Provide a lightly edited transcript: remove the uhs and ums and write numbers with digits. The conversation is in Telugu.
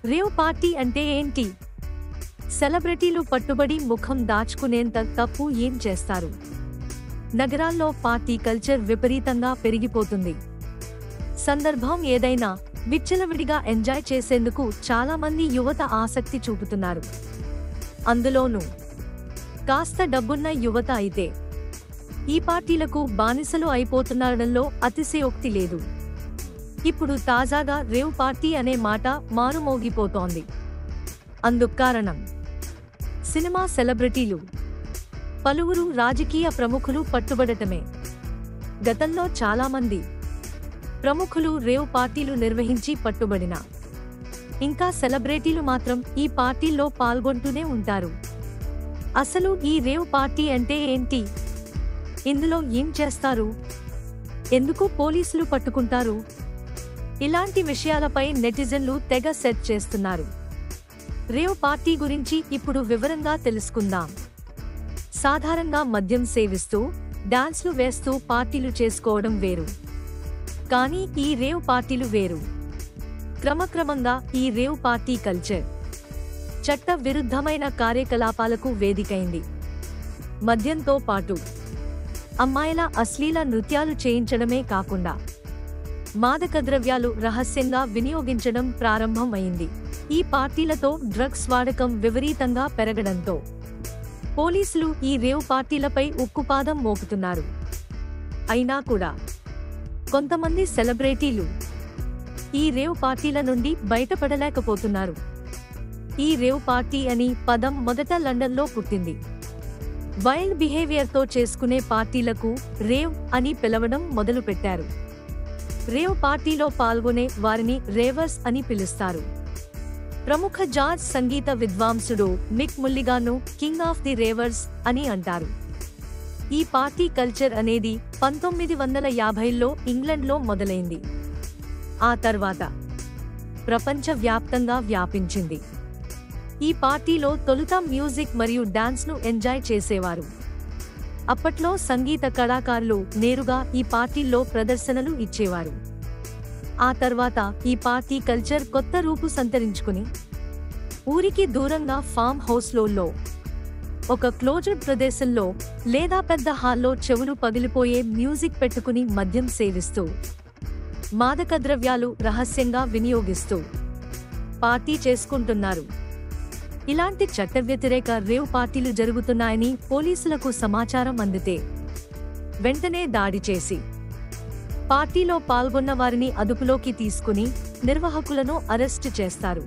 రేవ్ పార్టీ అంటే ఏంటి? సెలబ్రిటీలు పట్టుబడి ముఖం దాచుకునేంత తప్పు ఏం చేస్తారు? నగరాల్లో పార్టీ కల్చర్ విపరీతంగా పెరిగిపోతుంది. సందర్భం ఏదైనా విచ్చలవిడిగా ఎంజాయ్ చేసేందుకు చాలా మంది యువత ఆసక్తి చూపుతున్నారు. అందులోనూ కాస్త డబ్బున్న యువత అయితే ఈ పార్టీలకు బానిసలు అయిపోతున్నారనలో అతిశయోక్తి లేదు. ఇప్పుడు తాజాగా రేవ్ పార్టీ అనే మాట మారుమోగిపోతోంది. అందుకు కారణం సినిమా సెలబ్రిటీలు, పలువురు రాజకీయ ప్రముఖులు పట్టుబడటమే. గతంలో చాలామంది ప్రముఖులు రేవ్ పార్టీలు నిర్వహించి పట్టుబడిన ఇంకా సెలబ్రిటీలు మాత్రం ఈ పార్టీల్లో పాల్గొంటూనే ఉంటారు. అసలు ఈ రేవ్ పార్టీ అంటే ఏంటి? ఇందులో ఏం చేస్తారు? ఎందుకు పోలీసులు పట్టుకుంటారు? ఇలాంటి విషయాలపై నెటిజన్లు తెగ సెర్చ్ చేస్తున్నారు. రేవ్ పార్టీ గురించి ఇప్పుడు వివరంగా తెలుసుకుందాం. సాధారణంగా మద్యం సేవిస్తూ డాన్స్లు వేస్తూ పార్టీలు చేసుకోవడం వేరు. కానీ ఈ రేవ్ పార్టీలు వేరు. క్రమక్రమంగా ఈ రేవ్ పార్టీ కల్చర్ చట్ట విరుద్ధమైన కార్యకలాపాలకు వేదికైంది. మద్యంతో పాటు అమ్మాయిల అశ్లీల నృత్యాలు చేయించడమే కాకుండా మాదక ద్రవ్యాలు రహస్యంగా వినియోగించడం ప్రారంభం అయింది. ఈ పార్టీలతో డ్రగ్స్ వాడకం విపరీతంగా పెరగడంతో పోలీసులు ఈ రేవ్ పార్టీలపై ఉక్కుపాదం మోపుతున్నారు. అయినా కూడా కొంతమంది సెలబ్రిటీలు ఈ రేవ్ పార్టీల నుండి బయటపడలేకపోతున్నారు. ఈ రేవ్ పార్టీ అని పదం మొదట లండన్లో పుట్టింది. వైల్డ్ బిహేవియర్తో చేసుకునే పార్టీలకు రేవ్ అని పిలవడం మొదలుపెట్టారు. రేవ్ పార్టీలో పాల్గొనే వారిని రేవర్స్ అని పిలుస్తారు. ప్రముఖ జాజ్ సంగీత విద్వాంసుడు మిక్ ముల్లిగాను కింగ్ ఆఫ్ ది రేవర్స్ అని అంటారు. ఈ పార్టీ కల్చర్ అనేది 1950ల్లో ఇంగ్లండ్లో మొదలైంది. ఆ తర్వాత ప్రపంచవ్యాప్తంగా వ్యాపించింది. ఈ పార్టీలో తొలుత మ్యూజిక్ మరియు డాన్స్ను ఎంజాయ్ చేసేవారు. అప్పట్లో సంగీత కళాకారులు నేరుగా ఈ పార్టీల్లో ప్రదర్శనలు ఇచ్చేవారు. ఆ తర్వాత ఈ పార్టీ కల్చర్ కొత్త రూపు సంతరించుకుని ఊరికి దూరంగా ఫామ్ హౌస్లలో, ఒక క్లోజ్డ్ ప్రదేశంలో లేదా పెద్ద హాల్లో చెవులు పగిలిపోయే మ్యూజిక్ పెట్టుకుని మద్యం సేవిస్తూ మాదక ద్రవ్యాలు రహస్యంగా వినియోగిస్తూ పార్టీ చేసుకుంటున్నారు. ఇలాంటి చట్ట వ్యతిరేక రేవ్ పార్టీలు జరుగుతున్నాయని పోలీసులకు సమాచారం అందితే వెంటనే దాడి చేసి పార్టీలో పాల్గొన్న వారిని అదుపులోకి తీసుకుని నిర్వాహకులను అరెస్టు చేస్తారు.